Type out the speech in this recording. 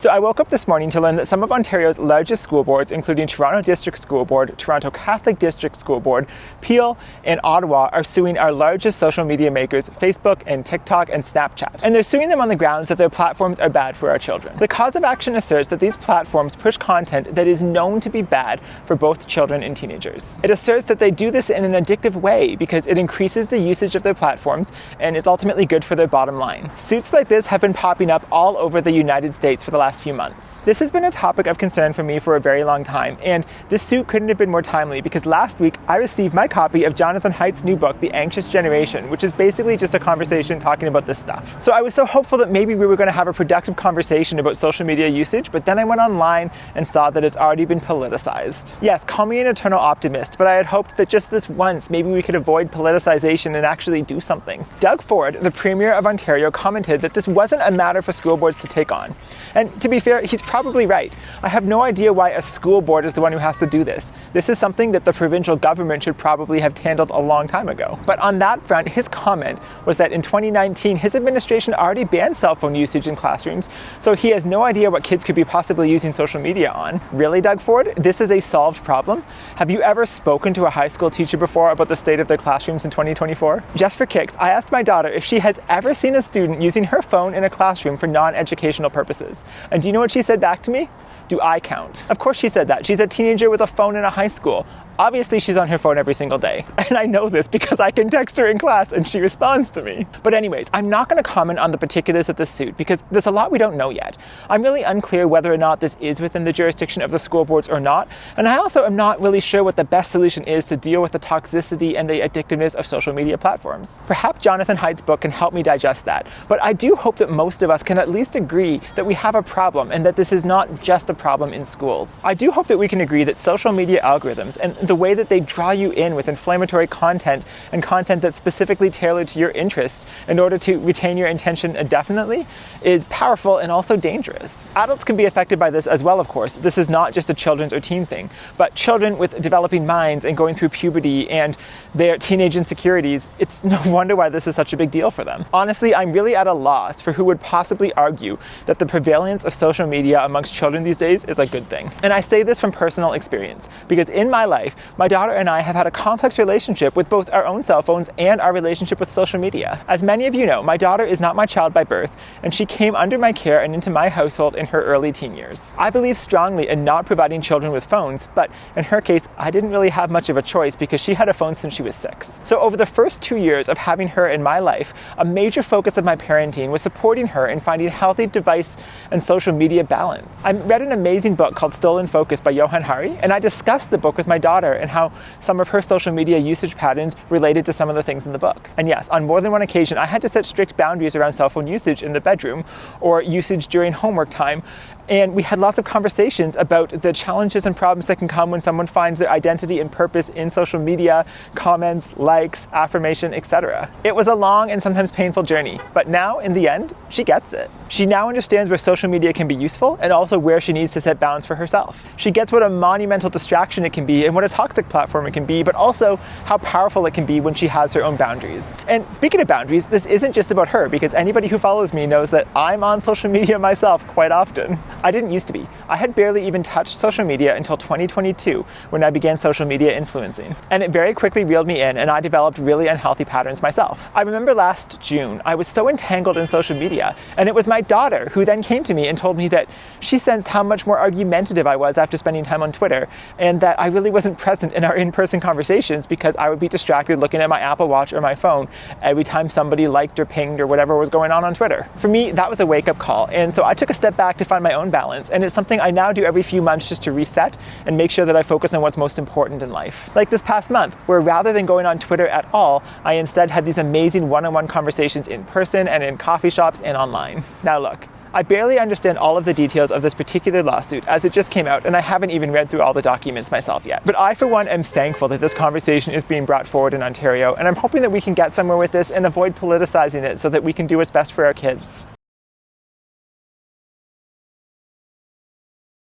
So I woke up this morning to learn that some of Ontario's largest school boards, including Toronto District School Board, Toronto Catholic District School Board, Peel, and Ottawa, are suing our largest social media makers, Facebook and TikTok and Snapchat. And they're suing them on the grounds that their platforms are bad for our children. The cause of action asserts that these platforms push content that is known to be bad for both children and teenagers. It asserts that they do this in an addictive way because it increases the usage of their platforms and is ultimately good for their bottom line. Suits like this have been popping up all over the United States for the last few months. This has been a topic of concern for me for a very long time, and this suit couldn't have been more timely because last week I received my copy of Jonathan Haidt's new book, The Anxious Generation, which is basically just a conversation talking about this stuff. So I was so hopeful that maybe we were going to have a productive conversation about social media usage, but then I went online and saw that it's already been politicized. Yes, call me an eternal optimist, but I had hoped that just this once maybe we could avoid politicization and actually do something. Doug Ford, the Premier of Ontario, commented that this wasn't a matter for school boards to take on. And to be fair, he's probably right. I have no idea why a school board is the one who has to do this. This is something that the provincial government should probably have handled a long time ago. But on that front, his comment was that in 2019, his administration already banned cell phone usage in classrooms, so he has no idea what kids could be possibly using social media on. Really, Doug Ford? This is a solved problem? Have you ever spoken to a high school teacher before about the state of their classrooms in 2024? Just for kicks, I asked my daughter if she has ever seen a student using her phone in a classroom for non-educational purposes. And do you know what she said back to me? Do I count? Of course she said that. She's a teenager with a phone in a high school. Obviously she's on her phone every single day. And I know this because I can text her in class and she responds to me. But anyways, I'm not going to comment on the particulars of this suit because there's a lot we don't know yet. I'm really unclear whether or not this is within the jurisdiction of the school boards or not. And I also am not really sure what the best solution is to deal with the toxicity and the addictiveness of social media platforms. Perhaps Jonathan Haidt's book can help me digest that. But I do hope that most of us can at least agree that we have a problem and that this is not just a problem in schools. I do hope that we can agree that social media algorithms and the way that they draw you in with inflammatory content and content that's specifically tailored to your interests in order to retain your attention indefinitely is powerful and also dangerous. Adults can be affected by this as well, of course. This is not just a children's or teen thing, but children with developing minds and going through puberty and their teenage insecurities, it's no wonder why this is such a big deal for them. Honestly, I'm really at a loss for who would possibly argue that the prevalence of social media amongst children these days is a good thing. And I say this from personal experience because in my life, my daughter and I have had a complex relationship with both our own cell phones and our relationship with social media. As many of you know, my daughter is not my child by birth, and she came under my care and into my household in her early teen years. I believe strongly in not providing children with phones, but in her case, I didn't really have much of a choice because she had a phone since she was 6. So over the first 2 years of having her in my life, a major focus of my parenting was supporting her in finding healthy device and social media balance. I read an amazing book called Stolen Focus by Jonathan Haidt, and I discussed the book with my daughter and how some of her social media usage patterns related to some of the things in the book. And yes, on more than one occasion, I had to set strict boundaries around cell phone usage in the bedroom or usage during homework time. And we had lots of conversations about the challenges and problems that can come when someone finds their identity and purpose in social media, comments, likes, affirmation, etc. It was a long and sometimes painful journey, but now, in the end, she gets it. She now understands where social media can be useful and also where she needs to set bounds for herself. She gets what a monumental distraction it can be and what a toxic platform it can be, but also how powerful it can be when she has her own boundaries. And speaking of boundaries, this isn't just about her, because anybody who follows me knows that I'm on social media myself quite often. I didn't used to be. I had barely even touched social media until 2022 when I began social media influencing. And it very quickly reeled me in and I developed really unhealthy patterns myself. I remember last June, I was so entangled in social media, and it was my daughter who then came to me and told me that she sensed how much more argumentative I was after spending time on Twitter, and that I really wasn't present in our in-person conversations because I would be distracted looking at my Apple Watch or my phone every time somebody liked or pinged or whatever was going on Twitter. For me, that was a wake-up call, and so I took a step back to find my own balance, and it's something I now do every few months just to reset and make sure that I focus on what's most important in life. Like this past month, where rather than going on Twitter at all, I instead had these amazing one-on-one conversations in person and in coffee shops and online. Now look, I barely understand all of the details of this particular lawsuit as it just came out, and I haven't even read through all the documents myself yet. But I, for one, am thankful that this conversation is being brought forward in Ontario, and I'm hoping that we can get somewhere with this and avoid politicizing it so that we can do what's best for our kids.